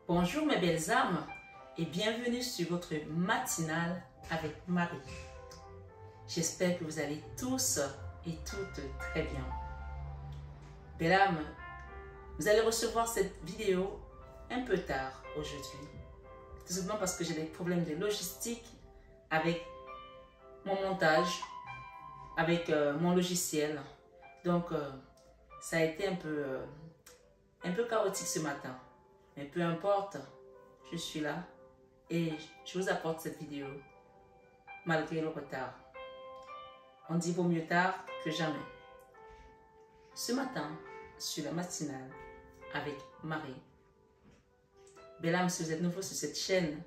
Bonjour mes belles âmes et bienvenue sur votre matinale avec Marie. J'espère que vous allez tous et toutes très bien. Belles âmes, vous allez recevoir cette vidéo un peu tard aujourd'hui. Tout simplement parce que j'ai des problèmes de logistique avec mon montage, avec mon logiciel. Donc, ça a été un peu chaotique ce matin. Mais peu importe, je suis là et je vous apporte cette vidéo malgré le retard. On dit vaut mieux tard que jamais. Ce matin, sur la matinale avec Marie. Belle âme, si vous êtes nouveau sur cette chaîne,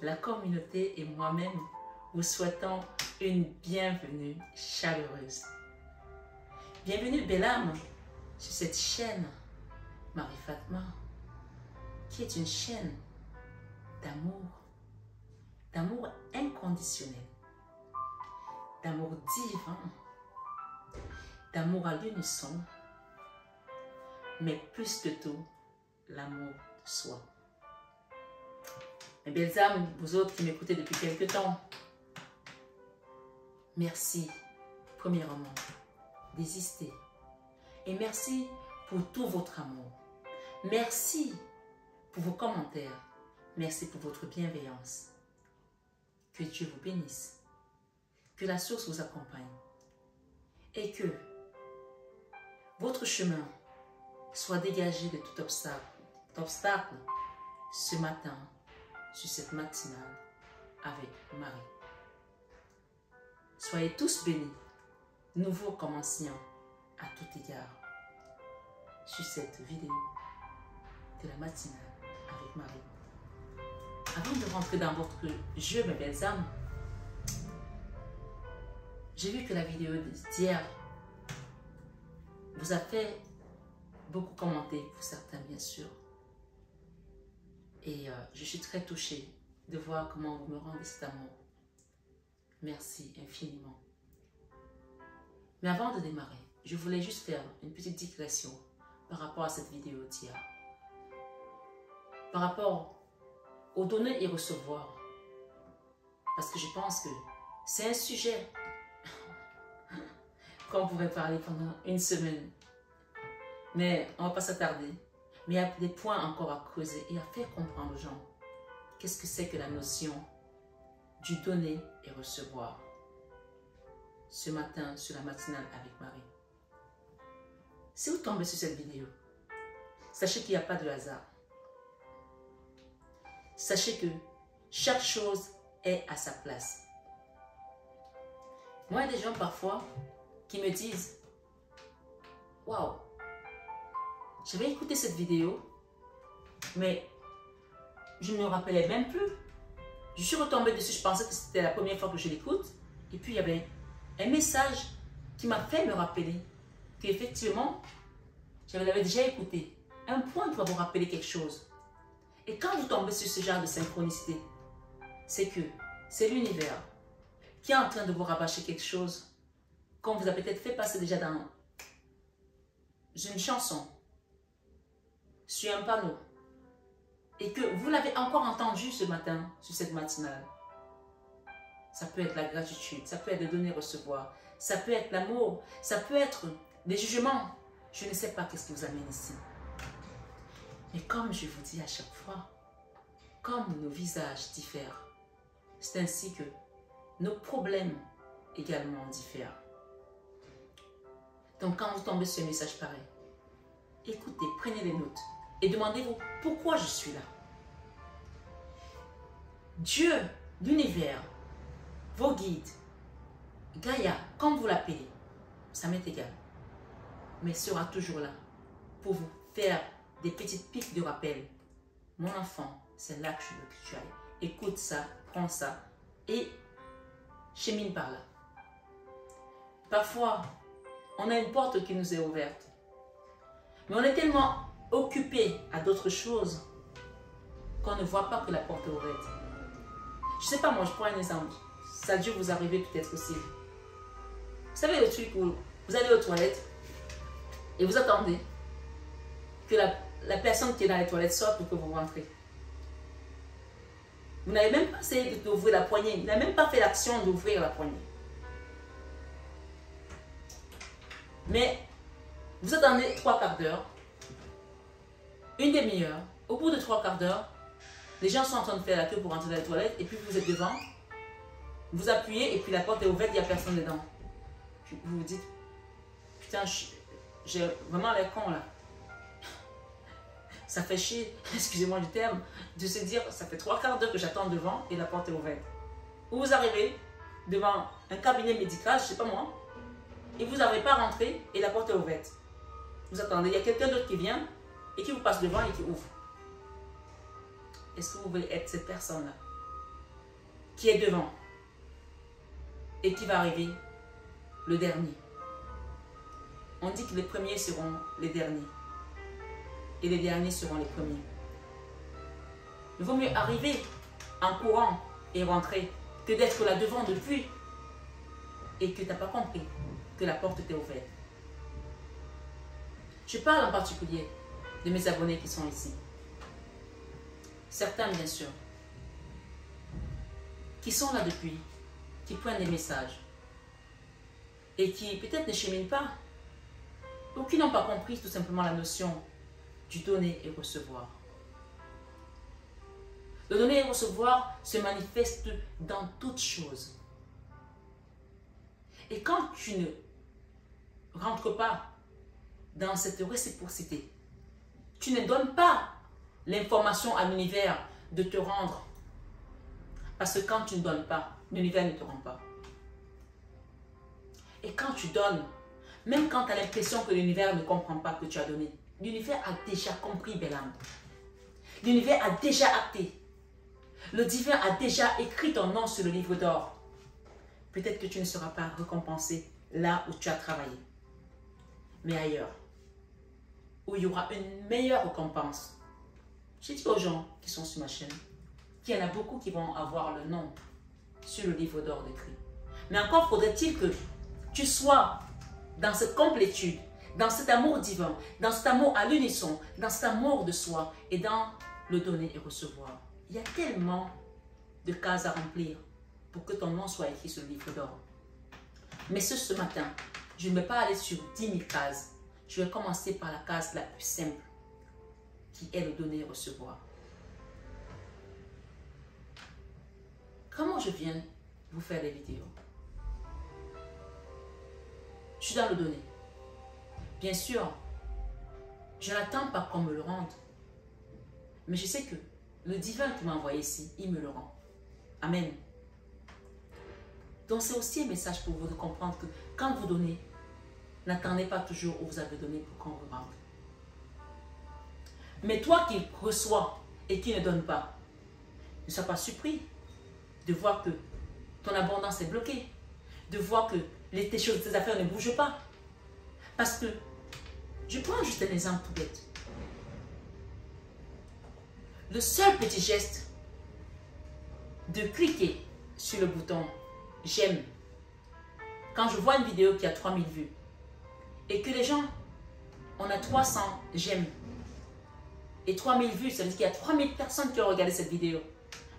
la communauté et moi-même vous souhaitons une bienvenue chaleureuse. Bienvenue, belle âme, sur cette chaîne Marie Fatma, qui est une chaîne d'amour inconditionnel, d'amour divin, d'amour à l'unisson, mais plus que tout, l'amour de soi. Mes belles âmes, vous autres qui m'écoutez depuis quelque temps, merci, premièrement, d'exister. Et merci pour tout votre amour. Merci pour vos commentaires. Merci pour votre bienveillance. Que Dieu vous bénisse. Que la source vous accompagne. Et que votre chemin soit dégagé de tout obstacle ce matin sur cette matinale avec Marie. Soyez tous bénis, nouveaux commenciants à tout égard, sur cette vidéo de la matinale avec Marie. Avant de rentrer dans votre jeu, mes belles âmes, j'ai vu que la vidéo d'hier vous a fait beaucoup commenter, pour certains bien sûr. Et je suis très touchée de voir comment vous me rendez cet amour. Merci infiniment. Mais avant de démarrer, je voulais juste faire une petite digression par rapport à cette vidéo d'hier. Par rapport aux donner et recevoir. Parce que je pense que c'est un sujet qu'on pourrait parler pendant une semaine. Mais on ne va pas s'attarder. Mais il y a des points encore à creuser et à faire comprendre aux gens. Qu'est-ce que c'est que la notion du donner et recevoir? Ce matin, sur la matinale avec Marie. Si vous tombez sur cette vidéo, sachez qu'il n'y a pas de hasard. Sachez que chaque chose est à sa place. Moi, il y a des gens parfois qui me disent « Waouh, j'avais écouté cette vidéo, mais je ne me rappelais même plus. Je suis retombée dessus, je pensais que c'était la première fois que je l'écoute. Et puis, il y avait un message qui m'a fait me rappeler qu'effectivement, je l'avais déjà écouté. Un point qui va vous rappeler quelque chose. Et quand vous tombez sur ce genre de synchronicité, c'est que c'est l'univers qui est en train de vous rabâcher quelque chose qu'on vous a peut-être fait passer déjà dans une chanson, sur un panneau, et que vous l'avez encore entendu ce matin, sur cette matinale. Ça peut être la gratitude, ça peut être de donner, recevoir, ça peut être l'amour, ça peut être des jugements. Je ne sais pas qu'est-ce qui vous amène ici. Mais comme je vous dis à chaque fois, comme nos visages diffèrent, c'est ainsi que nos problèmes également diffèrent. Donc quand vous tombez sur un message pareil, écoutez, prenez des notes et demandez-vous pourquoi je suis là. Dieu, l'univers, vos guides, Gaïa, comme vous l'appelez, ça m'est égal, mais sera toujours là pour vous faire des petites piques de rappel. Mon enfant, c'est là que je veux que tu ailles. Écoute ça, prends ça et chemine par là. Parfois, on a une porte qui nous est ouverte, mais on est tellement occupé à d'autres choses qu'on ne voit pas que la porte est ouverte. Je ne sais pas, moi, je prends un exemple. Ça a dû vous arriver peut-être aussi. Vous savez le truc où vous allez aux toilettes et vous attendez que la personne qui est dans les toilettes sort pour que vous rentrez. Vous n'avez même pas essayé d'ouvrir la poignée. Vous n'avez même pas fait l'action d'ouvrir la poignée. Mais vous attendez 3 quarts d'heure, une demi-heure. Au bout de 3 quarts d'heure, les gens sont en train de faire la queue pour rentrer dans les toilettes et puis vous êtes devant. Vous appuyez et puis la porte est ouverte, il n'y a personne dedans. Puis vous vous dites, putain, j'ai vraiment l'air con là. Ça fait chier, excusez-moi du terme, de se dire, ça fait 3 quarts d'heure que j'attends devant et la porte est ouverte. Ou vous arrivez devant un cabinet médical, je ne sais pas moi, et vous n'arrivez pas à rentrer et la porte est ouverte. Vous attendez, il y a quelqu'un d'autre qui vient et qui vous passe devant et qui ouvre. Est-ce que vous voulez être cette personne-là qui est devant et qui va arriver le dernier? On dit que les premiers seront les derniers et les derniers seront les premiers. Il vaut mieux arriver en courant et rentrer que d'être là devant depuis et que tu n'as pas compris que la porte était ouverte. Je parle en particulier de mes abonnés qui sont ici. Certains, bien sûr, qui sont là depuis, qui prennent des messages et qui peut-être ne cheminent pas ou qui n'ont pas compris tout simplement la notion du donner et recevoir. Le donner et recevoir se manifeste dans toutes choses. Et quand tu ne rentres pas dans cette réciprocité, tu ne donnes pas l'information à l'univers de te rendre. Parce que quand tu ne donnes pas, l'univers ne te rend pas. Et quand tu donnes, même quand tu as l'impression que l'univers ne comprend pas que tu as donné, l'univers a déjà compris, belle âme. L'univers a déjà acté. Le divin a déjà écrit ton nom sur le livre d'or. Peut-être que tu ne seras pas récompensé là où tu as travaillé, mais ailleurs, où il y aura une meilleure récompense. J'ai dit aux gens qui sont sur ma chaîne qu'il y en a beaucoup qui vont avoir le nom sur le livre d'or écrit. Mais encore faudrait-il que tu sois dans cette complétude, dans cet amour divin, dans cet amour à l'unisson, dans cet amour de soi et dans le donner et recevoir. Il y a tellement de cases à remplir pour que ton nom soit écrit sur le livre d'or. Mais ce matin, je ne vais pas aller sur 10 000 cases. Je vais commencer par la case la plus simple, qui est le donner et recevoir. Comment je viens vous faire des vidéos? Je suis dans le donner. Bien sûr, je n'attends pas qu'on me le rende. Mais je sais que le divin qui m'a envoyé ici, il me le rend. Amen. Donc c'est aussi un message pour vous de comprendre que quand vous donnez, n'attendez pas toujours où vous avez donné pour qu'on vous rende. Mais toi qui reçois et qui ne donne pas, ne sois pas surpris de voir que ton abondance est bloquée, de voir que tes choses, tes affaires ne bougent pas. Parce que, je prends juste un exemple tout bête. Le seul petit geste de cliquer sur le bouton j'aime, quand je vois une vidéo qui a 3000 vues et que les gens, on a 300 j'aime et 3000 vues, ça veut dire qu'il y a 3000 personnes qui ont regardé cette vidéo,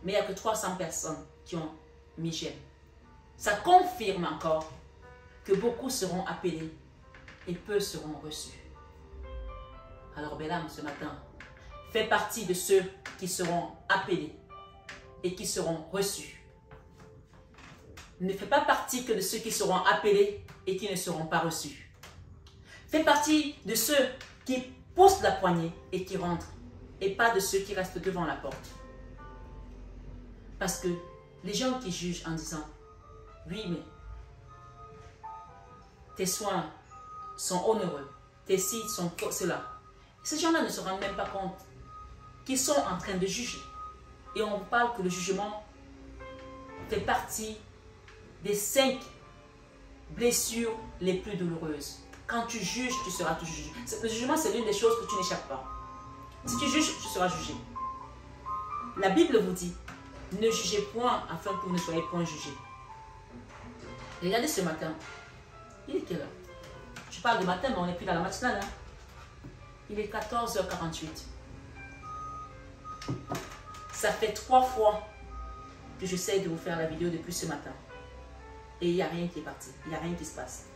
mais il n'y a que 300 personnes qui ont mis j'aime. Ça confirme encore que beaucoup seront appelés et peu seront reçus. Alors, belle âme, ce matin, fais partie de ceux qui seront appelés et qui seront reçus. Ne fais pas partie que de ceux qui seront appelés et qui ne seront pas reçus. Fais partie de ceux qui poussent la poignée et qui rentrent, et pas de ceux qui restent devant la porte. Parce que les gens qui jugent en disant « Oui, mais tes soins sont onéreux, tes sites sont cela », ces gens-là ne se rendent même pas compte qu'ils sont en train de juger. Et on vous parle que le jugement fait partie des 5 blessures les plus douloureuses. Quand tu juges, tu seras toujours jugé. Le jugement, c'est l'une des choses que tu n'échappes pas. Si tu juges, tu seras jugé. La Bible vous dit, ne jugez point afin que vous ne soyez point jugés. Regardez ce matin. Il est quelle heure? Je parle de matin, mais on n'est plus dans la matinale. Hein? Il est 14h48. Ça fait 3 fois que j'essaie de vous faire la vidéo depuis ce matin. Et il n'y a rien qui est parti. Il n'y a rien qui se passe.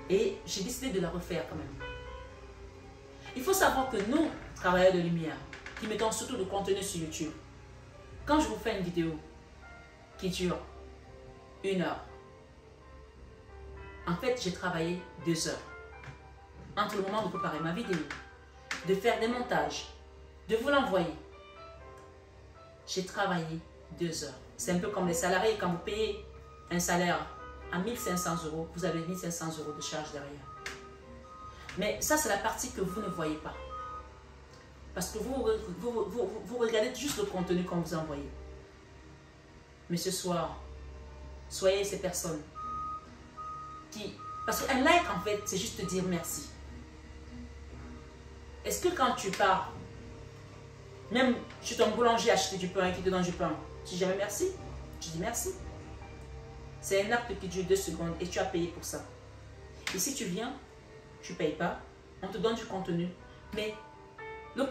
Et j'ai décidé de la refaire quand même. Il faut savoir que nous, travailleurs de lumière, qui mettons surtout de contenu sur YouTube, quand je vous fais une vidéo qui dure 1 heure, en fait, j'ai travaillé 2 heures. Entre le moment de préparer ma vidéo, de faire des montages, de vous l'envoyer, j'ai travaillé 2 heures. C'est un peu comme les salariés, quand vous payez un salaire à 1500 €, vous avez 1500 € de charge derrière. Mais ça, c'est la partie que vous ne voyez pas. Parce que vous regardez juste le contenu qu'on vous a envoyé. Mais ce soir, soyez ces personnes qui... Parce qu'un like, en fait, c'est juste te dire merci. Est-ce que quand tu pars, même chez ton boulanger acheter du pain et qui te donne du pain, tu dis jamais merci? Tu dis merci. C'est un acte qui dure 2 secondes et tu as payé pour ça. Et si tu viens, tu ne payes pas, on te donne du contenu. Mais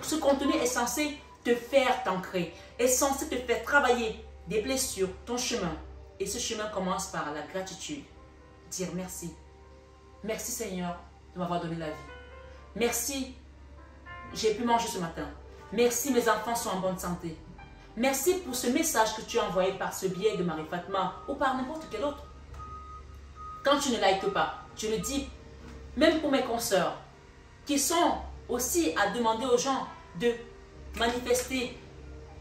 ce contenu est censé te faire t'ancrer, est censé te faire travailler des blessures, ton chemin. Et ce chemin commence par la gratitude. Dire merci. Merci Seigneur de m'avoir donné la vie. Merci, j'ai pu manger ce matin. Merci, mes enfants sont en bonne santé. Merci pour ce message que tu as envoyé par ce biais de Marie Fatma ou par n'importe quel autre. Quand tu ne likes pas, je le dis, même pour mes consoeurs, qui sont aussi à demander aux gens de manifester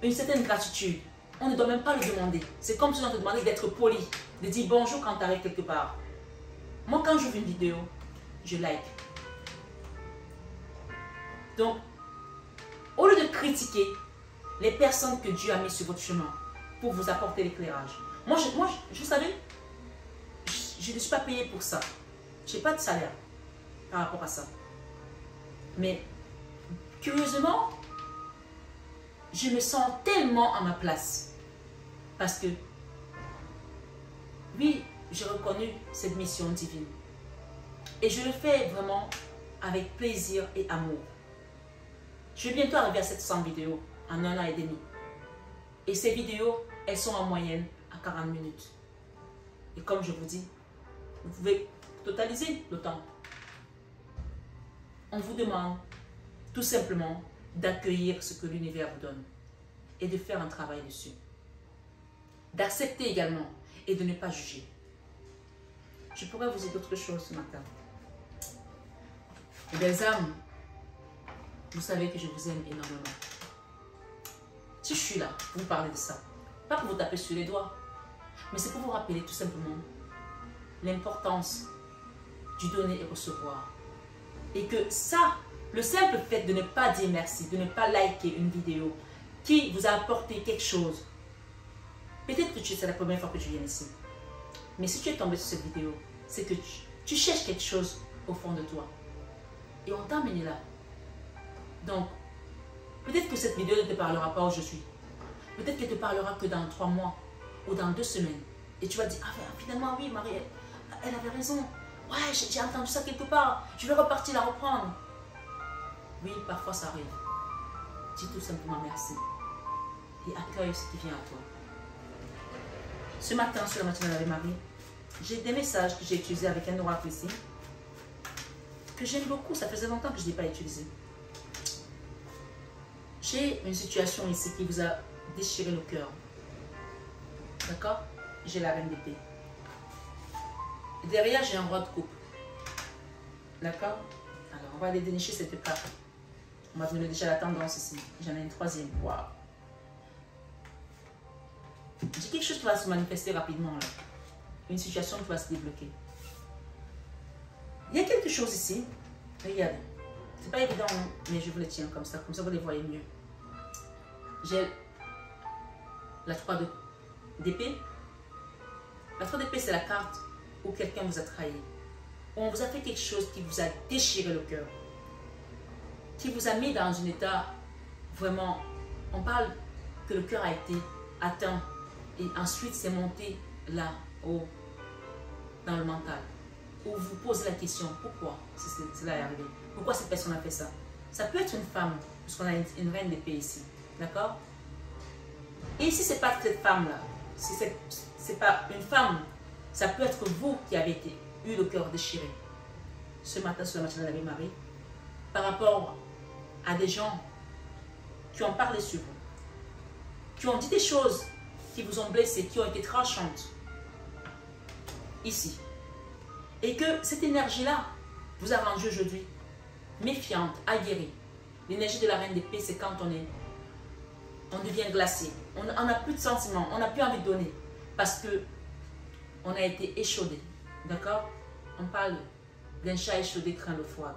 une certaine gratitude. On ne doit même pas le demander. C'est comme si on te demandait d'être poli, de dire bonjour quand tu arrives quelque part. Moi, quand j'ouvre une vidéo, je like. Donc, au lieu de critiquer les personnes que Dieu a mis sur votre chemin pour vous apporter l'éclairage. Moi, vous savez, je ne suis pas payée pour ça. Je n'ai pas de salaire par rapport à ça. Mais, curieusement, je me sens tellement à ma place. Parce que, oui, j'ai reconnu cette mission divine. Et je le fais vraiment avec plaisir et amour. Je vais bientôt arriver à 700 vidéos en 1 an et demi. Et ces vidéos, elles sont en moyenne à 40 minutes. Et comme je vous dis, vous pouvez totaliser le temps. On vous demande tout simplement d'accueillir ce que l'univers vous donne et de faire un travail dessus. D'accepter également et de ne pas juger. Je pourrais vous dire d'autres choses ce matin. Les belles âmes, vous savez que je vous aime énormément. Si je suis là pour vous parler de ça, pas pour vous taper sur les doigts, mais c'est pour vous rappeler tout simplement l'importance du donner et recevoir. Et que ça, le simple fait de ne pas dire merci, de ne pas liker une vidéo qui vous a apporté quelque chose, peut-être que c'est la première fois que tu viens ici, mais si tu es tombé sur cette vidéo, c'est que tu cherches quelque chose au fond de toi. Et on t'a amené là. Donc, peut-être que cette vidéo ne te parlera pas où je suis. Peut-être qu'elle ne te parlera que dans 3 mois ou dans 2 semaines. Et tu vas dire, ah finalement oui, Marie, elle avait raison. Ouais, j'ai entendu ça quelque part. Je vais repartir la reprendre. Oui, parfois ça arrive. Dis tout simplement merci. Et accueille ce qui vient à toi. Ce matin, sur la matinale avec Marie, j'ai des messages que j'ai utilisés avec un oracle ici, que j'aime beaucoup. Ça faisait longtemps que je ne l'ai pas utilisé. J'ai une situation ici qui vous a déchiré le cœur. D'accord? J'ai la reine d'épée. Derrière, j'ai un roi de coupe. D'accord? Alors, on va aller dénicher cette carte. On va donner déjà la tendance ici. J'en ai une 3e. Waouh! J'ai quelque chose qui va se manifester rapidement là. Une situation qui va se débloquer. Il y a quelque chose ici. Regardez. C'est pas évident, hein, mais je vous les tiens comme ça vous les voyez mieux. J'ai la 3 d'épée. La 3 d'épée, c'est la carte où quelqu'un vous a trahi. Où on vous a fait quelque chose qui vous a déchiré le cœur. Qui vous a mis dans un état vraiment... On parle que le cœur a été atteint et ensuite c'est monté là, haut, dans le mental. où vous posez la question, pourquoi cela est arrivé? Pourquoi cette personne a fait ça? Ça peut être une femme, puisqu'on a une reine d'épée ici, d'accord? Et si ce n'est pas cette femme-là, si ce n'est pas une femme, ça peut être vous qui avez eu le cœur déchiré ce matin sur la matinée de la Marie, par rapport à des gens qui ont parlé sur vous, qui ont dit des choses qui vous ont blessé, qui ont été tranchantes, ici. Et que cette énergie-là vous a rendu aujourd'hui méfiante, aguerrie. L'énergie de la reine d'épée, c'est quand on devient glacé. On n'a plus de sentiments, on n'a plus envie de donner. Parce que on a été échaudé. D'accord? On parle d'un chat échaudé craint l'eau froide.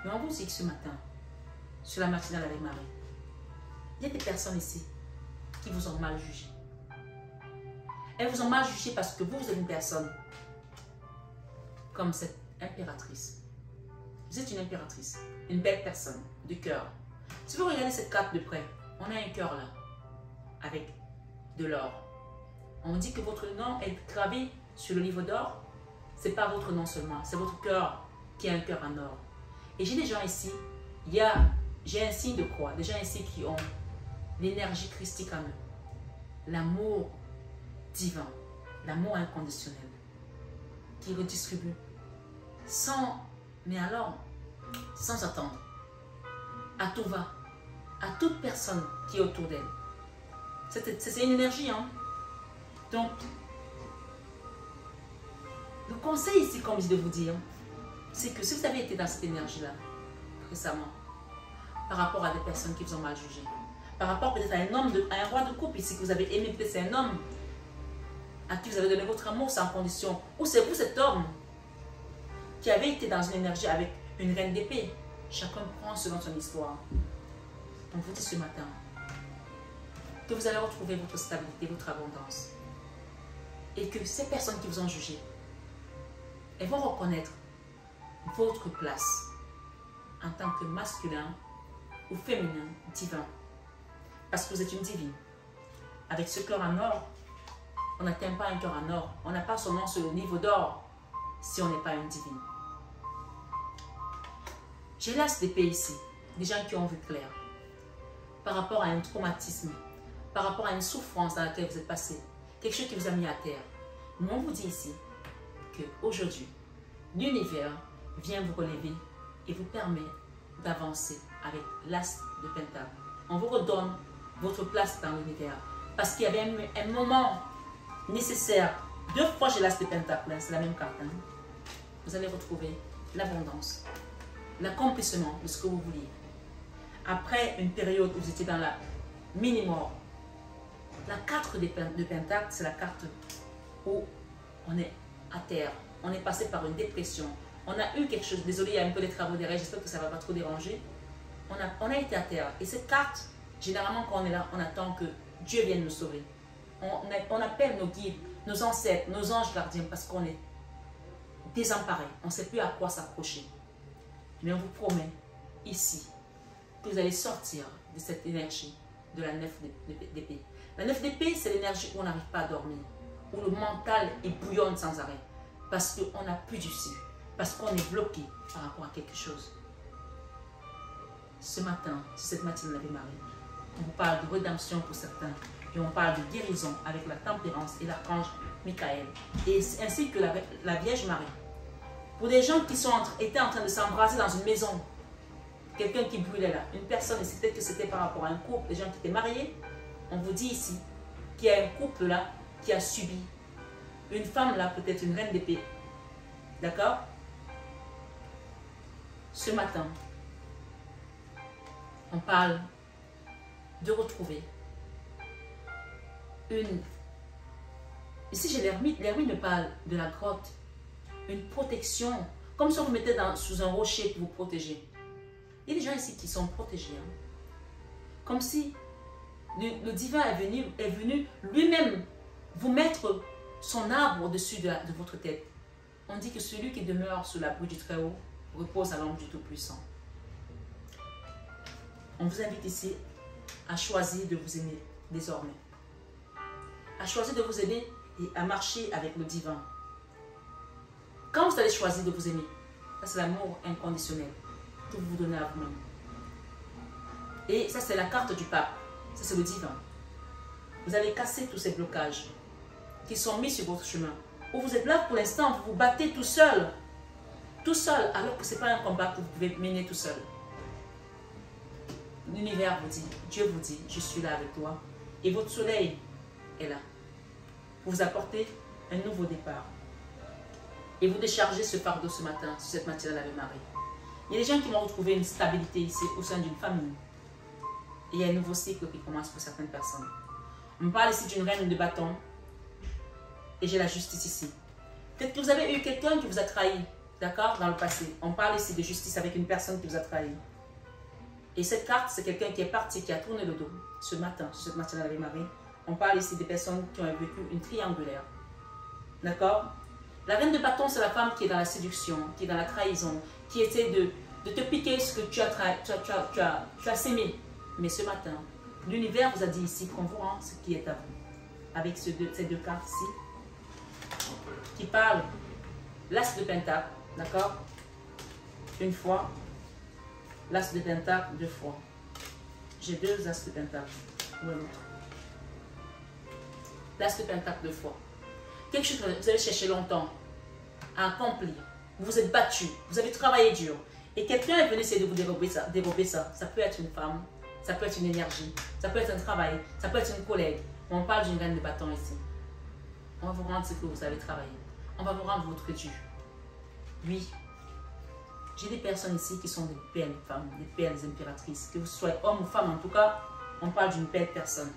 Mais on vous dit que ce matin, sur la matinale avec Marie, il y a des personnes ici qui vous ont mal jugé. Elles vous ont mal jugé parce que vous êtes une personne comme cette impératrice. Vous êtes une impératrice, une belle personne, de cœur. Si vous regardez cette carte de près, on a un cœur là, avec de l'or. On dit que votre nom est gravé sur le livre d'or. Ce n'est pas votre nom seulement, c'est votre cœur qui a un cœur en or. Et j'ai des gens ici, j'ai un signe de croix, des gens ici qui ont l'énergie christique en eux, l'amour divin, l'amour inconditionnel, qui redistribue sans attendre, à tout va, à toute personne qui est autour d'elle. C'est une énergie, hein. Donc, le conseil ici, comme je de vous dire, c'est que si vous avez été dans cette énergie-là, récemment, par rapport à des personnes qui vous ont mal jugé, par rapport peut-être à un roi de couple ici que vous avez aimé, peut-être c'est un homme à qui vous avez donné votre amour sans condition, ou c'est vous cet homme qui avait été dans une énergie avec une reine d'épée. Chacun prend selon son histoire. On vous dit ce matin que vous allez retrouver votre stabilité, votre abondance. Et que ces personnes qui vous ont jugé, elles vont reconnaître votre place en tant que masculin ou féminin, divin. Parce que vous êtes une divine. Avec ce cœur en or, on n'atteint pas un cœur en or. On n'a pas son nom sur le niveau d'or si on n'est pas une divine. J'ai l'as d'épée ici, des gens qui ont vu clair. Par rapport à un traumatisme, par rapport à une souffrance dans laquelle vous êtes passé, quelque chose qui vous a mis à terre. Mais on vous dit ici qu'aujourd'hui, l'univers vient vous relever et vous permet d'avancer avec l'as de Pentacle. On vous redonne votre place dans l'univers. Parce qu'il y avait un moment nécessaire. 2 fois j'ai l'as de Pentacle, c'est la même carte. Hein? Vous allez retrouver l'abondance, l'accomplissement de ce que vous vouliez. Après une période où vous étiez dans la mini-mort, la carte de Pentacle, c'est la carte où on est à terre. On est passé par une dépression. On a eu quelque chose. Désolé, il y a un peu de travaux derrière. J'espère que ça ne va pas trop déranger. On a été à terre. Et cette carte, généralement, quand on est là, on attend que Dieu vienne nous sauver. On appelle nos guides, nos ancêtres, nos anges gardiens parce qu'on est désemparés. On ne sait plus à quoi s'accrocher. Mais on vous promet ici que vous allez sortir de cette énergie de la 9 d'épée. La 9 d'épée, c'est l'énergie où on n'arrive pas à dormir, où le mental est bouillonne sans arrêt, parce qu'on n'a plus d'issue, parce qu'on est bloqué par rapport à quelque chose. Ce matin, sur cette matinée de la Marie, on vous parle de rédemption pour certains, et on parle de guérison avec la tempérance et l'archange Michael, et ainsi que la Vierge Marie. Pour des gens qui étaient en train de s'embrasser dans une maison, quelqu'un qui brûlait là, une personne, et peut-être que c'était par rapport à un couple, des gens qui étaient mariés, on vous dit ici qu'il y a un couple là qui a subi, une femme là, peut-être une reine d'épée, d'accord? Ce matin, on parle de retrouver une... Ici j'ai l'ermite me parle de la grotte, une protection, comme si on vous mettait sous un rocher pour vous protéger. Il y a des gens ici qui sont protégés, hein? Comme si le divin est venu lui-même vous mettre son arbre au-dessus de votre tête. On dit que celui qui demeure sous l'abri du Très-Haut repose à l'ombre du Tout-Puissant. On vous invite ici à choisir de vous aimer désormais. À choisir de vous aimer et à marcher avec le divin. Quand vous allez choisir de vous aimer, ça c'est l'amour inconditionnel que vous vous donnez à vous-même. Et ça c'est la carte du pape, ça c'est le divin. Vous allez casser tous ces blocages qui sont mis sur votre chemin. Où vous êtes là pour l'instant, vous vous battez tout seul, alors que ce n'est pas un combat que vous pouvez mener tout seul. L'univers vous dit, Dieu vous dit, je suis là avec toi. Et votre soleil est là pour vous apporter un nouveau départ. Et vous déchargez ce fardeau ce matin, sur cette matière de l'Ave Marie. Il y a des gens qui vont retrouver une stabilité ici au sein d'une famille. Et il y a un nouveau cycle qui commence pour certaines personnes. On me parle ici d'une reine de bâton. Et j'ai la justice ici. Peut-être que vous avez eu quelqu'un qui vous a trahi, d'accord, dans le passé. On parle ici de justice avec une personne qui vous a trahi. Et cette carte, c'est quelqu'un qui est parti, qui a tourné le dos ce matin, sur cette matière de l'Ave Marie. On parle ici des personnes qui ont vécu une triangulaire. D'accord? La reine de bâton, c'est la femme qui est dans la séduction, qui est dans la trahison, qui essaie de te piquer ce que tu as sémé. Mais ce matin, l'univers vous a dit ici qu'on vous rend ce qui est à vous. Avec ces deux cartes ici, qui parlent l'as de pentacle, d'accord? Une fois, l'as de pentacle deux fois. J'ai deux as de pentacle. Où est l'autre? L'as de pentacle deux fois. Quelque chose que vous avez cherché longtemps à accomplir. Vous vous êtes battu, vous avez travaillé dur. Et quelqu'un est venu essayer de vous dérober ça. Ça peut être une femme, ça peut être une énergie, ça peut être un travail, ça peut être une collègue. On parle d'une reine de bâton ici. On va vous rendre ce que vous avez travaillé. On va vous rendre votre dû. Oui. J'ai des personnes ici qui sont des belles femmes, des belles impératrices. Que vous soyez homme ou femme, en tout cas, on parle d'une belle personne.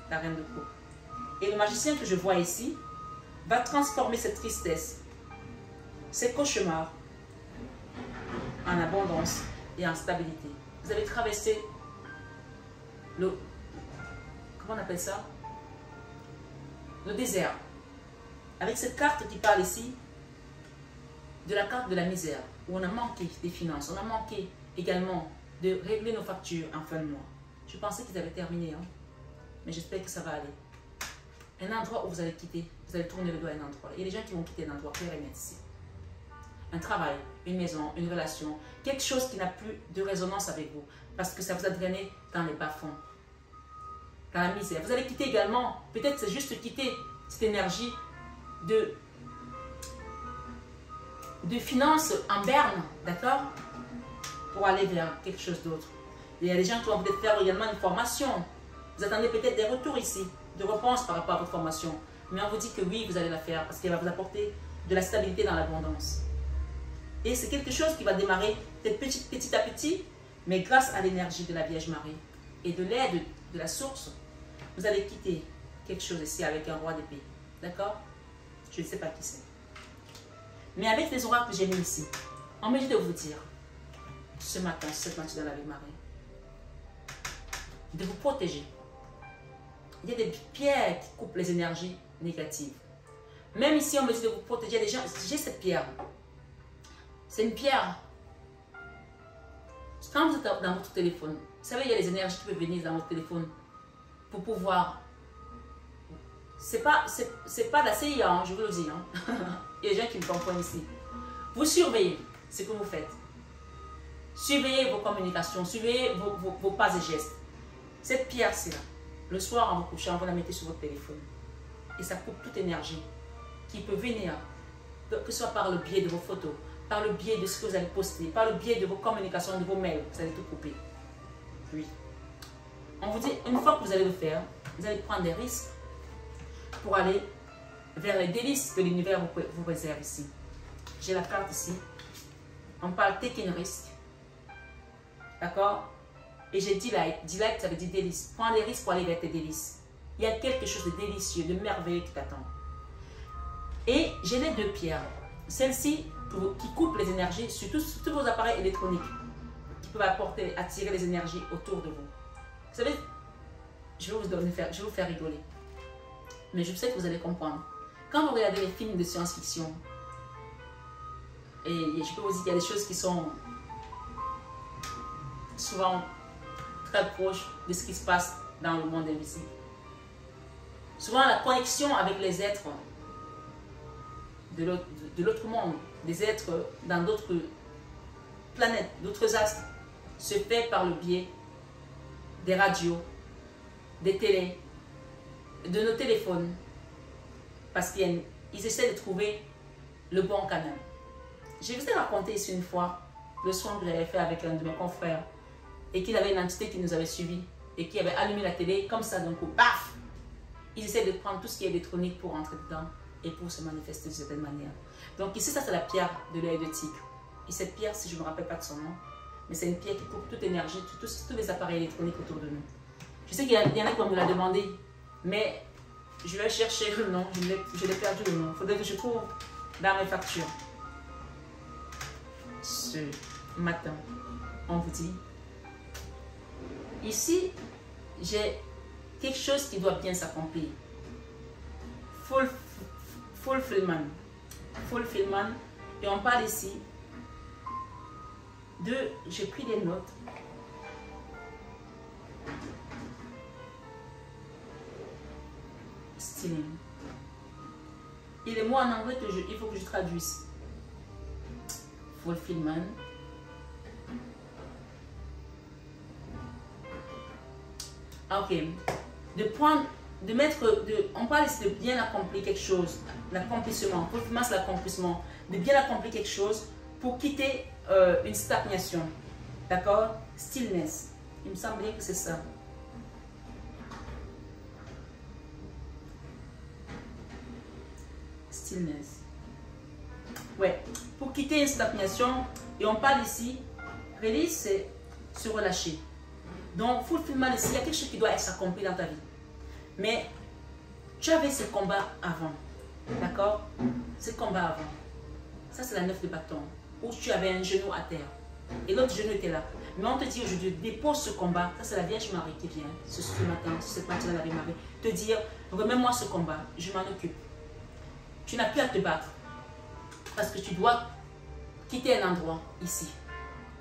La reine de coupe. Et le magicien que je vois ici va transformer cette tristesse, ces cauchemars, en abondance et en stabilité. Vous avez traversé le... Comment on appelle ça? Le désert. Avec cette carte qui parle ici de la carte de la misère, où on a manqué des finances, on a manqué également de régler nos factures en fin de mois. Je pensais qu'ils avaient terminé, hein? Mais j'espère que ça va aller. Un endroit où vous allez quitter, vous allez tourner le dos à un endroit. Il y a des gens qui vont quitter un endroit, clair et net ici. Un travail, une maison, une relation, quelque chose qui n'a plus de résonance avec vous, parce que ça vous a drainé dans les bas-fonds, dans la misère. Vous allez quitter également, peut-être c'est juste quitter cette énergie de finances en berne, d'accord, pour aller vers quelque chose d'autre. Il y a des gens qui vont peut-être faire également une formation. Vous attendez peut-être des retours ici, de réponses par rapport à votre formation. Mais on vous dit que oui, vous allez la faire parce qu'elle va vous apporter de la stabilité dans l'abondance. Et c'est quelque chose qui va démarrer peut-être petit à petit, mais grâce à l'énergie de la Vierge Marie et de l'aide de la source, vous allez quitter quelque chose ici avec un roi d'épée. D'accord? Je ne sais pas qui c'est. Mais avec les oracles que j'ai mis ici, on me dit de vous dire, ce matin, cette matinée avec Marie, de vous protéger. Il y a des pierres qui coupent les énergies négatives. Même ici, on me dit de vous protéger. Les gens, j'ai cette pierre. C'est une pierre. Quand vous êtes dans votre téléphone, vous savez, il y a des énergies qui peuvent venir dans votre téléphone pour pouvoir... C'est pas de la CIA, hein, je vous le dis. Hein. Il y a des gens qui me comprennent ici. Vous surveillez ce que vous faites. Surveillez vos communications, surveillez vos pas et gestes. Cette pierre, c'est là. Le soir, en vous couchant, vous la mettez sur votre téléphone. Et ça coupe toute énergie qui peut venir, que ce soit par le biais de vos photos, par le biais de ce que vous allez poster, par le biais de vos communications, de vos mails. Vous allez tout couper. Oui. On vous dit, une fois que vous allez le faire, vous allez prendre des risques pour aller vers les délices que l'univers vous réserve ici. J'ai la carte ici. On parle taking risk. D'accord? Et j'ai delight. Delight, ça veut dire délice. Prends des risques pour aller vers tes délices. Il y a quelque chose de délicieux, de merveilleux qui t'attend. Et j'ai les deux pierres. Celle-ci qui coupe les énergies sur tous vos appareils électroniques qui peuvent attirer les énergies autour de vous. Vous savez, je vais vous faire rigoler. Mais je sais que vous allez comprendre. Quand vous regardez les films de science-fiction, et je peux vous dire qu'il y a des choses qui sont souvent très proches de ce qui se passe dans le monde invisible. Souvent, la connexion avec les êtres de l'autre monde, des êtres dans d'autres planètes, d'autres astres, se fait par le biais des radios, des télés, de nos téléphones, parce qu'ils essaient de trouver le bon canal. Je vous ai raconté ici une fois le soin que j'avais fait avec un de mes confrères et qu'il avait une entité qui nous avait suivis et qui avait allumé la télé comme ça d'un coup, paf! Ils essaient de prendre tout ce qui est électronique pour rentrer dedans et pour se manifester de certaine manière. Donc ici, ça c'est la pierre de l'œil de tigre. Et cette pierre, si je ne me rappelle pas de son nom, mais c'est une pierre qui coupe toute énergie, tous les appareils électroniques autour de nous. Je sais qu'il y en a qui vont me la demander, mais je vais chercher le nom, je l'ai perdu le nom. Il faudrait que je trouve dans mes factures. Ce matin, on vous dit, ici, j'ai quelque chose qui doit bien s'accomplir. Fulfillment. Fulfillment. Et on parle ici de, j'ai pris des notes. Stealing. Et les mots en anglais que il faut que je traduise. Fulfillment. Ok. On parle ici de bien accomplir quelque chose. L'accomplissement. Fulfillment, c'est l'accomplissement. De bien accomplir quelque chose pour quitter une stagnation. D'accord? Stillness. Il me semblait que c'est ça. Stillness. Ouais. Pour quitter une stagnation, et on parle ici, release, c'est se relâcher. Donc, fulfillment ici, il y a quelque chose qui doit être accompli dans ta vie. Mais tu avais ce combat avant. D'accord? Ce combat avant. Ça, c'est la 9 de bâton. Où tu avais un genou à terre. Et l'autre genou était là. Mais on te dit aujourd'hui, dépose ce combat. Ça, c'est la Vierge Marie qui vient ce matin, cette matinée, la Vierge Marie. Te dire, remets-moi ce combat. Je m'en occupe. Tu n'as plus à te battre. Parce que tu dois quitter un endroit ici.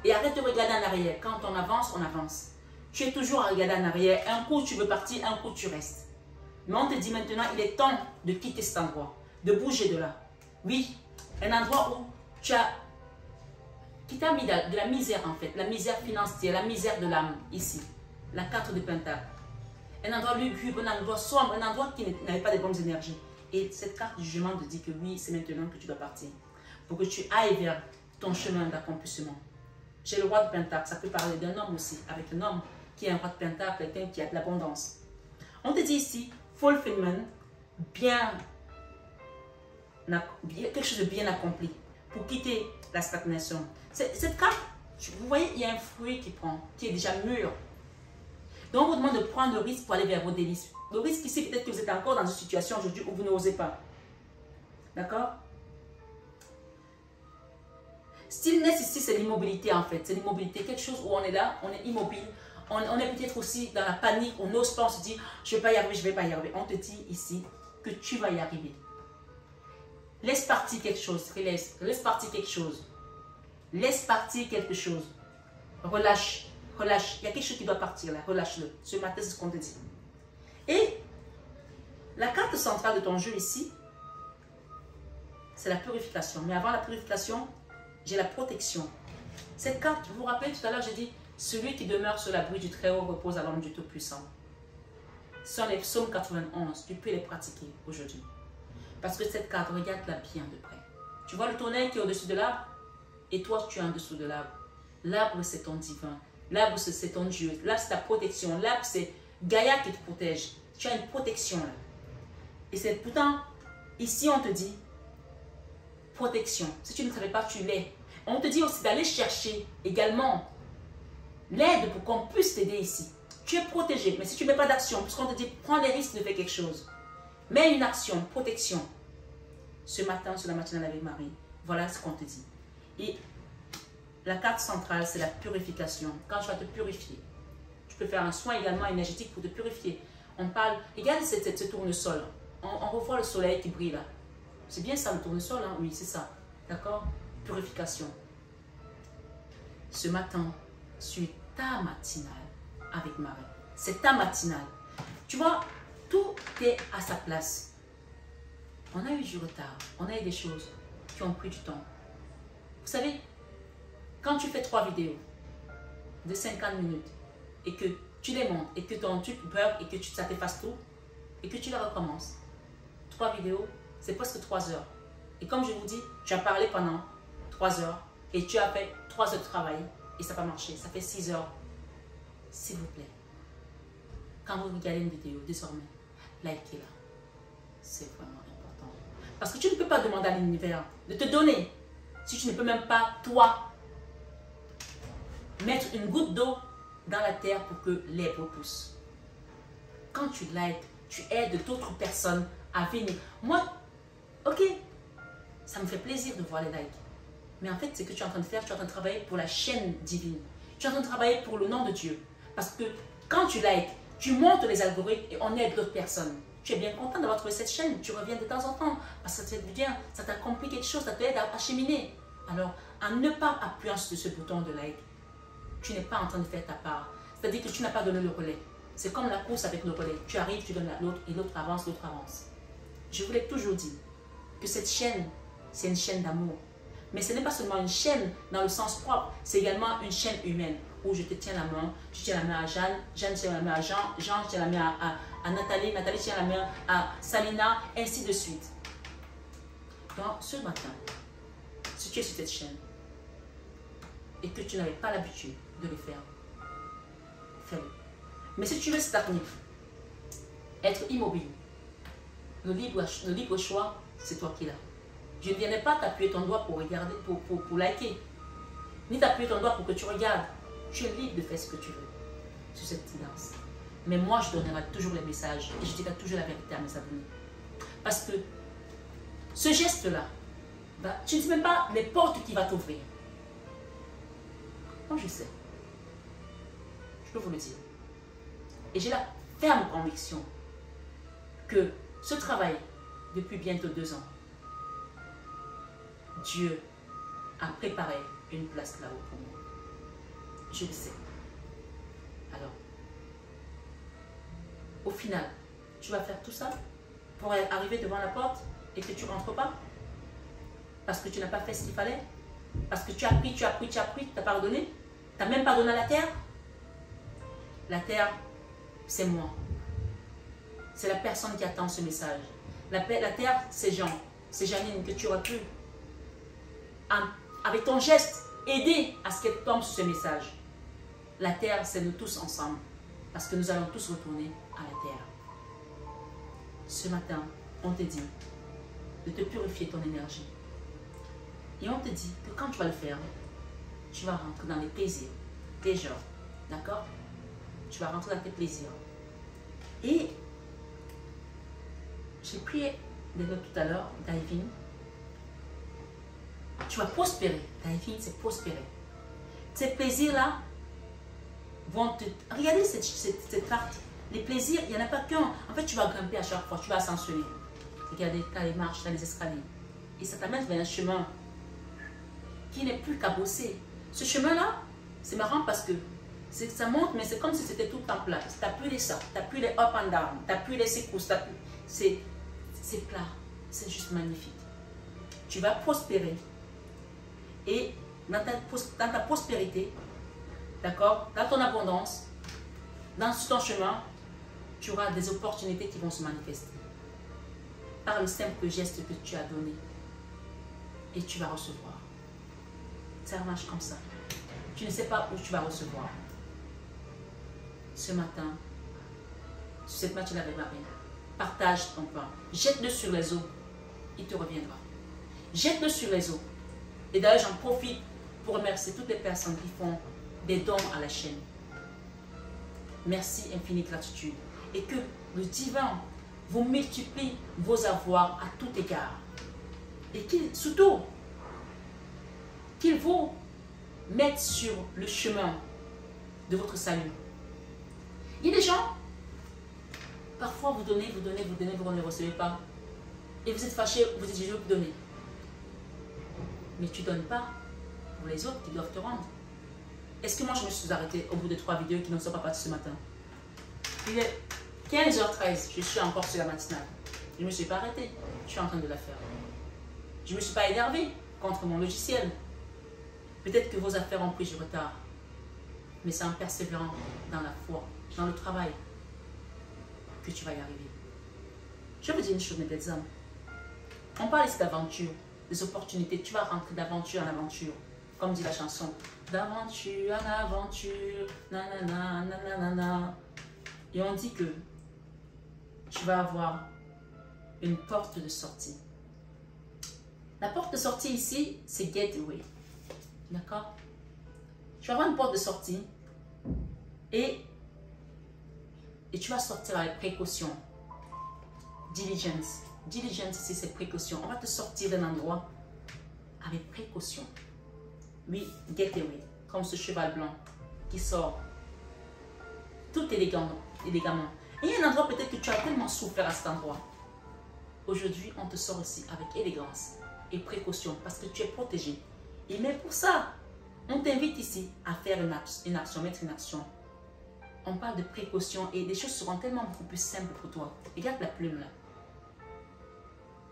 Et arrête de regarder en arrière. Quand on avance, on avance. Tu es toujours à regarder en arrière. Un coup, tu veux partir, un coup, tu restes. Mais on te dit maintenant, il est temps de quitter cet endroit. De bouger de là. Oui, un endroit où qui t'a mis de la misère en fait. La misère financière, la misère de l'âme, ici. La carte de Pentacle. Un endroit lugubre, un endroit sombre, un endroit qui n'avait pas de bonnes énergies. Et cette carte du jugement te dit que oui, c'est maintenant que tu dois partir. Pour que tu ailles vers ton chemin d'accomplissement. J'ai le roi de Pentacle, ça peut parler d'un homme aussi, avec un homme qui est un roi de Pentacle, quelqu'un qui a de l'abondance. On te dit ici, fulfillment, quelque chose de bien accompli, pour quitter la stagnation. Cette carte, vous voyez, il y a un fruit qui est déjà mûr. Donc, on vous demande de prendre le risque pour aller vers vos délices. Le risque ici, peut-être que vous êtes encore dans une situation aujourd'hui où vous n'osez pas. D'accord? Stillness ici, c'est l'immobilité en fait. C'est l'immobilité, quelque chose où on est là, on est immobile. On est peut-être aussi dans la panique, on n'ose pas, on se dit, je ne vais pas y arriver, je ne vais pas y arriver. On te dit ici que tu vas y arriver. Laisse partir quelque chose, laisse partir quelque chose. Laisse partir quelque chose. Relâche, relâche. Il y a quelque chose qui doit partir là, relâche-le. Ce matin, c'est ce qu'on te dit. Et la carte centrale de ton jeu ici, c'est la purification. Mais avant la purification, j'ai la protection. Cette carte, vous vous rappelez tout à l'heure, j'ai dit, celui qui demeure sur l'abri du Très-Haut repose à l'ombre du Tout-Puissant. Ce sont les psaumes 91, tu peux les pratiquer aujourd'hui. Parce que cette carte, regarde-la bien de près. Tu vois le tonnerre qui est au-dessus de l'arbre? Et toi, tu es en dessous de l'arbre. L'arbre, c'est ton divin. L'arbre, c'est ton Dieu. L'arbre, c'est ta protection. L'arbre, c'est Gaïa qui te protège. Tu as une protection là. Et c'est pourtant, ici, on te dit protection. Si tu ne savais pas, tu l'es. On te dit aussi d'aller chercher également l'aide pour qu'on puisse t'aider ici. Tu es protégé, mais si tu ne mets pas d'action, puisqu'on te dit prends les risques de faire quelque chose, mets une action, protection. Ce matin, sur la matinale avec Marie, voilà ce qu'on te dit. Et la carte centrale, c'est la purification. Quand tu vas te purifier, tu peux faire un soin également énergétique pour te purifier. On parle, regarde ce tournesol. On revoit le soleil qui brille là. C'est bien ça le tournesol, hein? Oui, c'est ça. D'accord? Purification. Ce matin, sur ta matinale avec Marie. C'est ta matinale. Tu vois, tout est à sa place. On a eu du retard, on a eu des choses qui ont pris du temps. Vous savez, quand tu fais 3 vidéos de 50 minutes et que tu les montes et que ton truc bug et que ça t'efface tout et que tu les recommences, 3 vidéos, c'est presque 3 heures. Et comme je vous dis, tu as parlé pendant 3 heures et tu as fait 3 heures de travail et ça n'a pas marché, ça fait 6 heures. S'il vous plaît, quand vous regardez une vidéo, désormais, likez-la. C'est vraiment important. Parce que tu ne peux pas demander à l'univers de te donner si tu ne peux même pas, toi, mettre une goutte d'eau dans la terre pour que l'herbe pousse. Quand tu likes, tu aides d'autres personnes à venir. Moi, ok, ça me fait plaisir de voir les likes. Mais en fait, ce que tu es en train de faire, tu es en train de travailler pour la chaîne divine. Tu es en train de travailler pour le nom de Dieu. Parce que quand tu likes, tu montes les algorithmes et on aide d'autres personnes. Tu es bien content d'avoir trouvé cette chaîne. Tu reviens de temps en temps parce que ça te fait du bien, ça t'accomplit quelque chose, ça t'aide à cheminer. Alors, en ne pas appuyant sur ce bouton de like, tu n'es pas en train de faire ta part. C'est-à-dire que tu n'as pas donné le relais. C'est comme la course avec le relais. Tu arrives, tu donnes à l'autre et l'autre avance, l'autre avance. Je vous l'ai toujours dit que cette chaîne, c'est une chaîne d'amour. Mais ce n'est pas seulement une chaîne dans le sens propre, c'est également une chaîne humaine où je te tiens la main, tu tiens la main à Jeanne, Jeanne tient la main à Jean, Jean tient la main à Nathalie, Nathalie tient la main à Salina, ainsi de suite. Donc, ce matin, si tu es sur cette chaîne et que tu n'avais pas l'habitude de le faire, fais-le. Mais si tu veux stagner, être immobile, le libre choix, c'est toi qui l'as. Je ne viendrai pas t'appuyer ton doigt pour regarder, pour liker, ni t'appuyer ton doigt pour que tu regardes. Tu es libre de faire ce que tu veux sur cette silence. Mais moi, je donnerai toujours les messages et je dirai toujours la vérité à mes abonnés. Parce que ce geste-là, tu ne sais même pas les portes qu'il va t'ouvrir. Moi, je sais. Je peux vous le dire. Et j'ai la ferme conviction que ce travail, depuis bientôt 2 ans, Dieu a préparé une place là-haut pour moi. Je le sais. Alors, au final, tu vas faire tout ça pour arriver devant la porte et que tu ne rentres pas? Parce que tu n'as pas fait ce qu'il fallait? Parce que tu as pris, tu n'as pas redonné? Tu n'as même pas donné à la terre? La terre, c'est moi. C'est la personne qui attend ce message. La terre, c'est Jean. C'est Janine que tu aurais pu, avec ton geste, aider à ce qu'elle tombe sur ce message. La terre, c'est nous tous ensemble. Parce que nous allons tous retourner à la terre. Ce matin, on te dit de te purifier ton énergie. Et on te dit que quand tu vas le faire, tu vas rentrer dans les plaisirs. Déjà, d'accord? Tu vas rentrer dans tes plaisirs. Et j'ai pris des notes tout à l'heure, diving. Tu vas prospérer. Diving, c'est prospérer. Ces plaisirs-là vont te... Regardez cette carte. Les plaisirs, il n'y en a pas qu'un. En fait, tu vas grimper à chaque fois, tu vas ascensionner. Regardez, tu as les marches, tu as les escaliers. Et ça t'amène vers un chemin qui n'est plus cabossé. Ce chemin-là, c'est marrant parce que ça monte, mais c'est comme si c'était tout en plat. Tu n'as plus les ça, tu n'as plus les up and down, tu n'as plus les secousses, c'est plat. C'est juste magnifique. Tu vas prospérer. Et dans ta prospérité, d'accord, dans ton abondance, dans ton chemin, tu auras des opportunités qui vont se manifester par le simple geste que tu as donné. Et tu vas recevoir. Ça marche comme ça. Tu ne sais pas où tu vas recevoir. Ce matin, sur cette match avec Marie, partage ton pain. Jette-le sur les eaux. Il te reviendra. Jette-le sur les eaux. Et d'ailleurs, j'en profite pour remercier toutes les personnes qui font des dons à la chaîne. Merci, infinie gratitude. Et que le divin vous multiplie vos avoirs à tout égard. Et surtout, qu'il vous mette sur le chemin de votre salut. Il y a des gens, parfois vous donnez, vous ne recevez pas. Et vous êtes fâché, vous dites, je vais vous donner. Mais tu ne donnes pas pour les autres qui doivent te rendre. Est-ce que moi je me suis arrêtée au bout de 3 vidéos qui ne sont pas parties ce matin? Il est 15h13, je suis encore sur la matinale. Je ne me suis pas arrêtée. tu es en train de la faire. Je ne me suis pas énervée contre mon logiciel. Peut-être que vos affaires ont pris du retard. Mais c'est en persévérant dans la foi, dans le travail, que tu vas y arriver. Je vais vous dire une chose, mes belles âmes. On parle ici d'aventure, des opportunités. Tu vas rentrer d'aventure en aventure. Comme dit la chanson. D'aventure en aventure. Nanana, nanana. Et on dit que tu vas avoir une porte de sortie. La porte de sortie ici, c'est gateway. D'accord? Tu vas avoir une porte de sortie et tu vas sortir avec précaution. Diligence. Diligence ici, c'est précaution. On va te sortir d'un endroit avec précaution. Oui, gateway, comme ce cheval blanc qui sort tout élégamment. Et il y a un endroit peut-être que tu as tellement souffert à cet endroit. Aujourd'hui, on te sort ici avec élégance et précaution parce que tu es protégé. Et mais pour ça, on t'invite ici à faire une action, mettre une action. On parle de précaution et les choses seront tellement beaucoup plus simples pour toi. Regarde la plume là.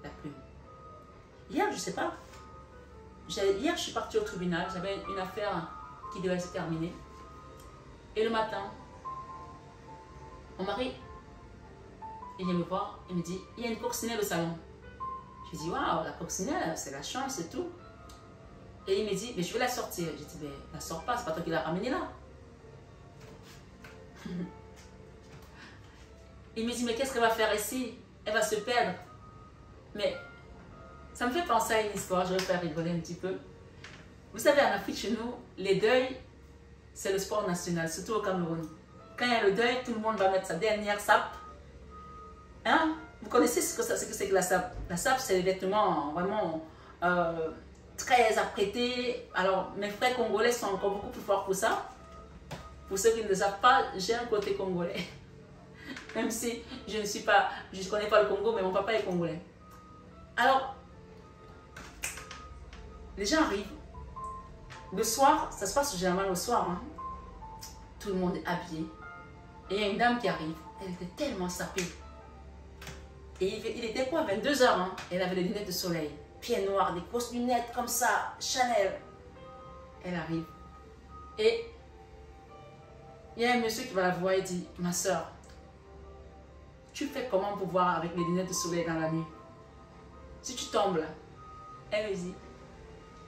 La plume. Hier, je ne sais pas. Hier, je suis partie au tribunal. J'avais une affaire qui devait se terminer. Et le matin, mon mari, il vient me voir. Il me dit, il y a une coccinelle au salon. Je dis, waouh, la coccinelle, c'est la chance et tout. Et il me dit, mais je vais la sortir. Je dis, mais la sors pas, c'est pas toi qui l'as ramenée là. Il me dit, mais qu'est-ce qu'elle va faire ici? Elle va se perdre. Mais ça me fait penser à une histoire, je vais faire rigoler un petit peu. Vous savez, en Afrique, chez nous, les deuils, c'est le sport national, surtout au Cameroun. Quand il y a le deuil, tout le monde va mettre sa dernière sape. Hein? Vous connaissez ce que c'est que la sape? La sape, c'est des vêtements vraiment très apprêtés. Alors, mes frères congolais sont encore beaucoup plus forts pour ça. Pour ceux qui ne le savent pas, j'ai un côté congolais. Même si je ne connais pas le Congo, mais mon papa est congolais. Alors, les gens arrivent. Le soir, ça se passe généralement le soir. Hein. Tout le monde est habillé. Et il y a une dame qui arrive. Elle était tellement sapée. Et il était quoi, 22 h. Hein? Elle avait des lunettes de soleil. Pieds noirs, des grosses lunettes comme ça. Chanel. Elle arrive. Et il y a un monsieur qui va la voir et dit, ma soeur, tu fais comment pour voir avec les lunettes de soleil dans la nuit? Si tu tombes là, elle me dit,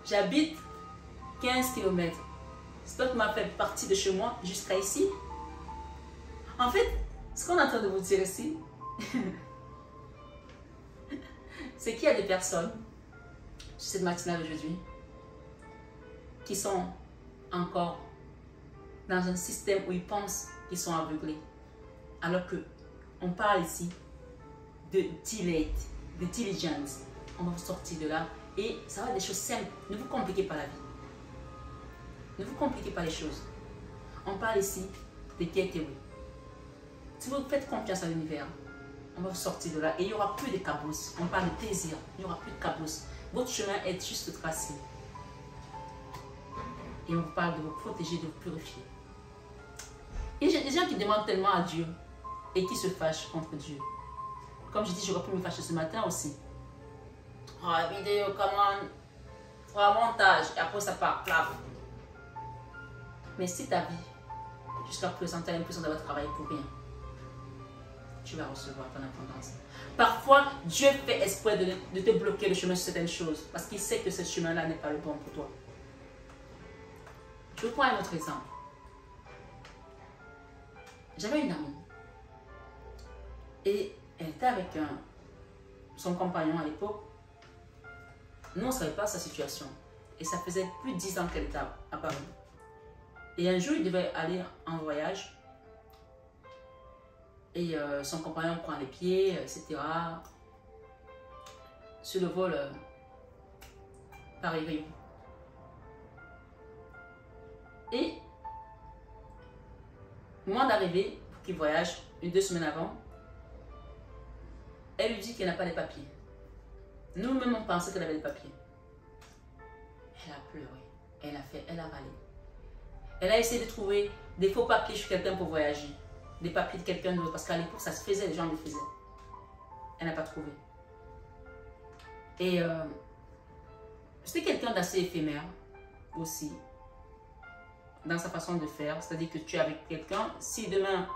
j'habite 15 km. C'est toi qui m'as fait partie de chez moi jusqu'à ici. En fait, ce qu'on est en train de vous dire ici, c'est qu'il y a des personnes, sur cette matinale aujourd'hui, qui sont encore dans un système où ils pensent qu'ils sont aveuglés. Alors que on parle ici de delay, de diligence. On va vous sortir de là et ça va être des choses simples. Ne vous compliquez pas la vie. Ne vous compliquez pas les choses. On parle ici de gateway. Si vous faites confiance à l'univers, on va vous sortir de là et il n'y aura plus de cabousses. On parle de plaisir, il n'y aura plus de cabousses. Votre chemin est juste tracé. Et on vous parle de vous protéger, de vous purifier. Et j'ai des gens qui demandent tellement à Dieu et qui se fâchent contre Dieu. Comme je dis, j'aurais pu me fâcher ce matin aussi. Oh, vidéo, commande, montage, et après ça part, plaf. Mais si ta vie, jusqu'à présent, tu as l'impression d'avoir travaillé pour rien, tu vas recevoir ton abondance. Parfois, Dieu fait exprès de te bloquer le chemin sur certaines choses, parce qu'il sait que ce chemin-là n'est pas le bon pour toi. Je vous prends un autre exemple. J'avais une amie. Et elle était avec son compagnon à l'époque. Nous, on ne savait pas sa situation. Et ça faisait plus de 10 ans qu'elle était à Paris. Et un jour, il devait aller en voyage. Et son compagnon prend les pieds, etc. Sur le vol Paris-Rio. Et au moment d'arriver, pour qu'il voyage, 2 semaines avant, elle lui dit qu'elle n'a pas les papiers. Nous-mêmes, on pensait qu'elle avait les papiers. Elle a pleuré. Elle a râlé. Elle a essayé de trouver des faux papiers chez quelqu'un pour voyager. Des papiers de quelqu'un d'autre. Parce qu'à l'époque, ça se faisait, les gens le faisaient. Elle n'a pas trouvé. Et c'était quelqu'un d'assez éphémère aussi, dans sa façon de faire. C'est-à-dire que tu es avec quelqu'un, si demain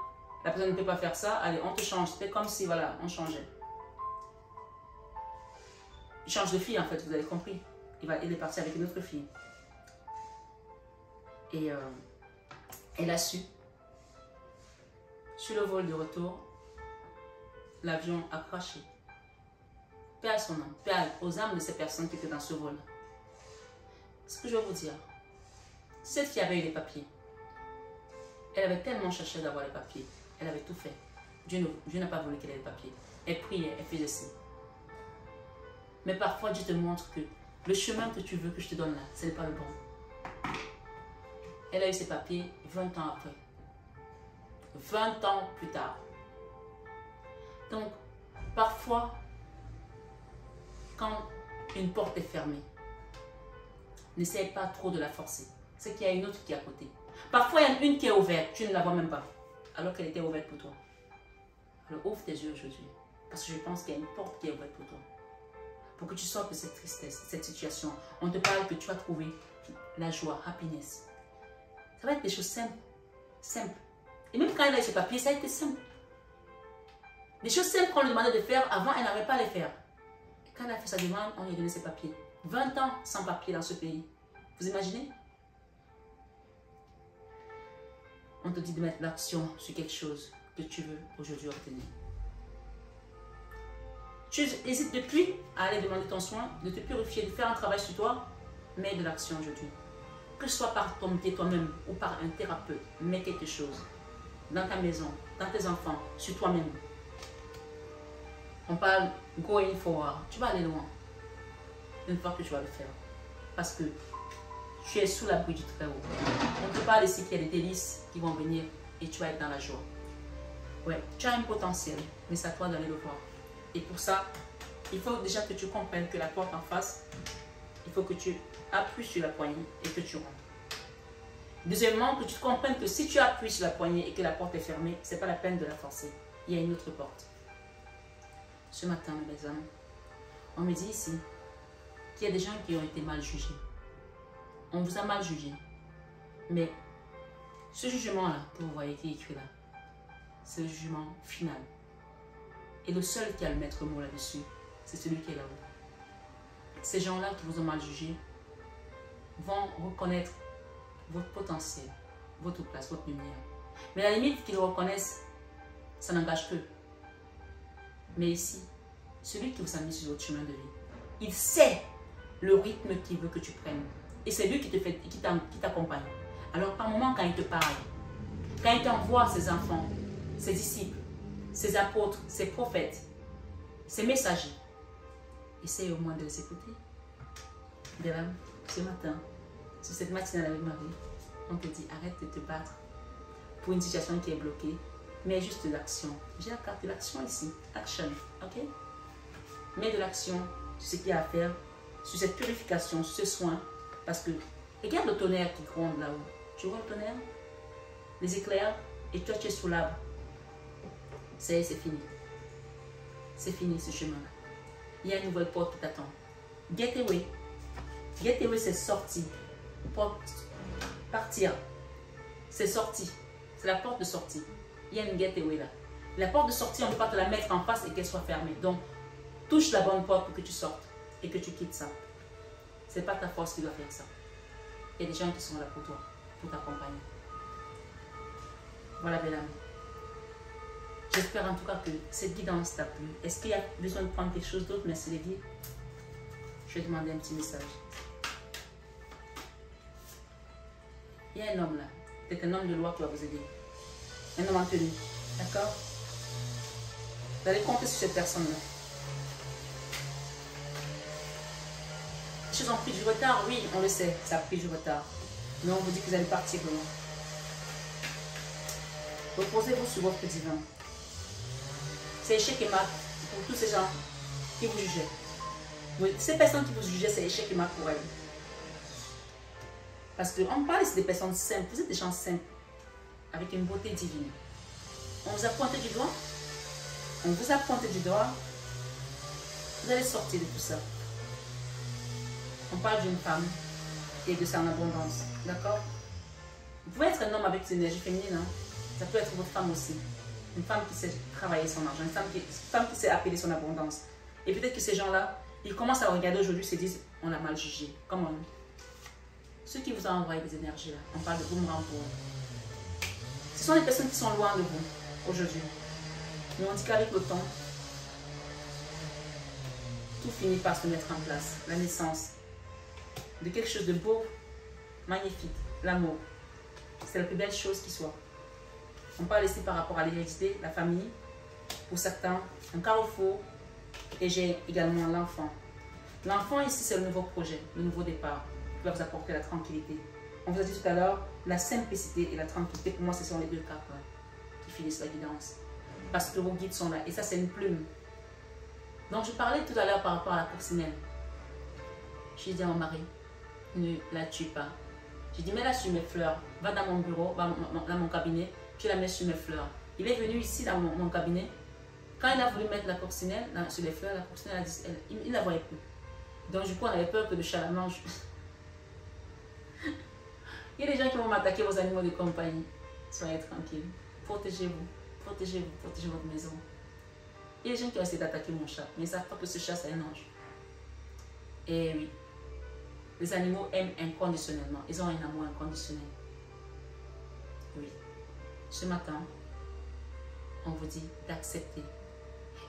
la personne ne peut pas faire ça, allez, on te change. C'était comme si, voilà, on changeait. Il change de fille en fait, vous avez compris. Il est parti avec une autre fille. Et elle a su. Sur le vol de retour, l'avion a crashé. Paix à son âme, paix aux âmes de ces personnes qui étaient dans ce vol. Ce que je vais vous dire, cette fille avait eu les papiers. Elle avait tellement cherché d'avoir les papiers. Elle avait tout fait. Dieu n'a pas voulu qu'elle ait les papiers. Elle priait, elle faisait ci. Mais parfois, Dieu te montre que le chemin que tu veux que je te donne là, ce n'est pas le bon. Elle a eu ses papiers 20 ans après. 20 ans plus tard. Donc, parfois, quand une porte est fermée, n'essaye pas trop de la forcer. C'est qu'il y a une autre qui est à côté. Parfois, il y en a une qui est ouverte, tu ne la vois même pas, alors qu'elle était ouverte pour toi. Alors, ouvre tes yeux aujourd'hui, parce que je pense qu'il y a une porte qui est ouverte pour toi. Pour que tu sortes de cette tristesse, cette situation. On te parle que tu vas trouver la joie, happiness. Ça va être des choses simples. Simples. Et même quand elle a eu ses papiers, ça a été simple. Des choses simples qu'on lui demandait de faire, avant, elle n'avait pas à les faire. Et quand elle a fait sa demande, on lui a donné ses papiers. 20 ans sans papier dans ce pays. Vous imaginez? On te dit de mettre l'action sur quelque chose que tu veux aujourd'hui obtenir. Tu hésites depuis à aller demander ton soin, de te purifier, de faire un travail sur toi, mets de l'action aujourd'hui. Que ce soit par ton pied toi-même ou par un thérapeute, mets quelque chose dans ta maison, dans tes enfants, sur toi-même. On parle going forward. Tu vas aller loin une fois que tu vas le faire. Parce que tu es sous l'abri du Très-Haut. On te parle ici qu'il y a des délices qui vont venir et tu vas être dans la joie. Ouais, tu as un potentiel, mais c'est à toi d'aller le voir. Et pour ça, il faut déjà que tu comprennes que la porte en face, il faut que tu appuies sur la poignée et que tu rentres. Deuxièmement, que tu comprennes que si tu appuies sur la poignée et que la porte est fermée, ce n'est pas la peine de la forcer. Il y a une autre porte. Ce matin, mes amis, on me dit ici qu'il y a des gens qui ont été mal jugés. On vous a mal jugé. Mais ce jugement-là, que vous voyez qui est écrit là, c'est le jugement final. Et le seul qui a le maître mot là-dessus, c'est celui qui est là-haut. Ces gens-là qui vous ont mal jugé vont reconnaître votre potentiel, votre place, votre lumière. Mais à la limite qu'ils reconnaissent, ça n'engage qu'eux. Mais ici, celui qui vous a mis sur votre chemin de vie, il sait le rythme qu'il veut que tu prennes. Et c'est lui qui t'accompagne. Alors par moment, quand il te parle, quand il t'envoie ses enfants, ses disciples, ses apôtres, ses prophètes, ses messagers, essaye au moins de les écouter. Béram, ce matin, sur cette matinale avec Marie, on te dit arrête de te battre pour une situation qui est bloquée, mais juste de l'action. J'ai la carte de l'action ici, action, ok? Mets de l'action sur ce qu'il y a à faire, sur cette purification, sur ce soin, parce que regarde le tonnerre qui gronde là-haut. Tu vois le tonnerre? Les éclairs, et toi tu es sous l'arbre. Ça y est, c'est fini. C'est fini ce chemin-là. Il y a une nouvelle porte qui t'attend. Getaway. Getaway, c'est sorti. Porte. Partir. C'est sorti. C'est la porte de sortie. Il y a une getaway là. La porte de sortie, on ne peut pas te la mettre en face et qu'elle soit fermée. Donc, touche la bonne porte pour que tu sortes et que tu quittes ça. Ce n'est pas ta force qui doit faire ça. Il y a des gens qui sont là pour toi, pour t'accompagner. Voilà, belle amie. J'espère en tout cas que cette guidance t'a plu. Est-ce qu'il y a besoin de prendre quelque chose d'autre? Merci Lady. Je vais demander un petit message. Il y a un homme là. C'est un homme de loi qui va vous aider. Un homme en tenue. D'accord? Vous allez compter sur cette personne-là. Les choses ont pris du retard, oui, on le sait, ça a pris du retard. Mais on vous dit que vous allez partir loin. Reposez-vous sur votre divin. C'est échec et mat pour tous ces gens qui vous jugeaient. Oui, ces personnes qui vous jugeaient, c'est échec et mat pour elles. Parce qu'on parle ici des personnes simples. Vous êtes des gens simples, avec une beauté divine. On vous a pointé du doigt. On vous a pointé du doigt. Vous allez sortir de tout ça. On parle d'une femme et de son abondance. D'accord? Vous pouvez être un homme avec une énergie féminine. Hein? Ça peut être votre femme aussi. Une femme qui sait travailler son argent. Une femme qui sait appeler son abondance. Et peut-être que ces gens-là, ils commencent à regarder aujourd'hui et se disent, on a mal jugé. Comment? Ceux qui vous ont envoyé des énergies là, on parle de boomerang pour eux. Ce sont les personnes qui sont loin de vous aujourd'hui. Mais on dit qu'avec le temps, tout finit par se mettre en place. La naissance de quelque chose de beau, magnifique, l'amour. C'est la plus belle chose qui soit. On parle ici par rapport à l'hérédité, la famille, pour certains, un carrefour, et j'ai également l'enfant. L'enfant ici, c'est le nouveau projet, le nouveau départ, qui va vous apporter la tranquillité. On vous a dit tout à l'heure, la simplicité et la tranquillité, pour moi, ce sont les deux capes qui finissent la guidance. Parce que vos guides sont là, et ça, c'est une plume. Donc, je parlais tout à l'heure par rapport à la coccinelle. J'ai dit à mon mari, ne la tue pas. J'ai dit, mets-la sur mes fleurs. Va dans mon bureau, va dans mon cabinet, tu la mets sur mes fleurs. Il est venu ici dans mon cabinet. Quand il a voulu mettre la coccinelle sur les fleurs, la coccinelle a dit, il ne la voyait plus. Donc, du coup, on avait peur que le chat la mange. Il y a des gens qui vont m'attaquer vos animaux de compagnie. Soyez tranquilles. Protégez-vous. Protégez-vous. Protégez votre maison. Il y a des gens qui ont essayé d'attaquer mon chat, mais ils ne savent pas que ce chat, c'est un ange. Et oui, les animaux aiment inconditionnellement. Ils ont un amour inconditionnel. Oui. Ce matin, on vous dit d'accepter.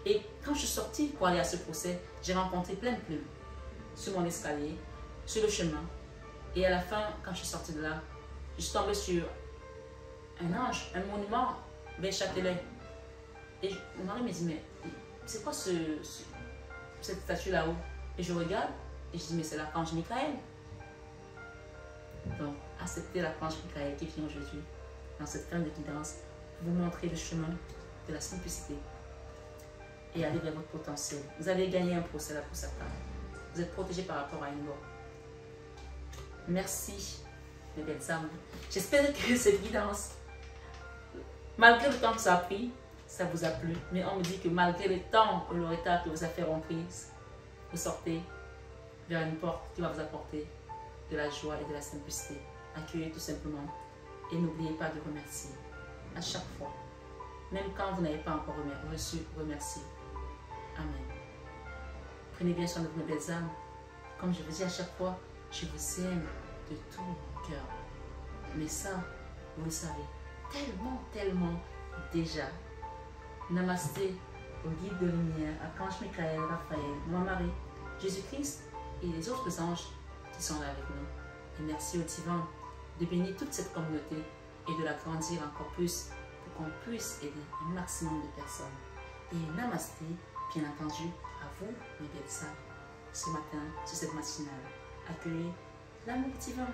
Et quand je suis sortie pour aller à ce procès, j'ai rencontré plein de plumes sur mon escalier, sur le chemin. Et à la fin, quand je suis sortie de là, je suis tombée sur un ange, un monument vers Châtelet. Et mon mari me dit, mais c'est quoi cette statue là-haut? Et je regarde et je dis, mais c'est l'archange Michael. Donc, acceptez l'archange Michael qui vient aujourd'hui dans cette fin de guidance pour vous montrer le chemin de la simplicité et aller vers votre potentiel. Vous allez gagner un procès là pour certains. Vous êtes protégé par rapport à une loi. Merci, mes belles âmes. J'espère que cette guidance, malgré le temps que ça a pris, ça vous a plu. Mais on me dit que malgré le temps et le retard que vos affaires ont pris, vous sortez vers une porte qui va vous apporter de la joie et de la simplicité. Accueillez tout simplement. Et n'oubliez pas de remercier à chaque fois. Même quand vous n'avez pas encore reçu, remerciez. Amen. Prenez bien soin de vos belles âmes. Comme je vous dis à chaque fois, je vous aime de tout mon cœur. Mais ça, vous le savez tellement, tellement déjà. Namasté, au guide de lumière, archange Michael, Raphaël, mon mari, Jésus-Christ et les autres anges qui sont là avec nous. Et merci au divin de bénir toute cette communauté et de la grandir encore plus pour qu'on puisse aider un maximum de personnes. Et namasté, bien entendu, à vous, mes belles sœurs, ce matin, sur cette matinale. Accueillez l'amour divin.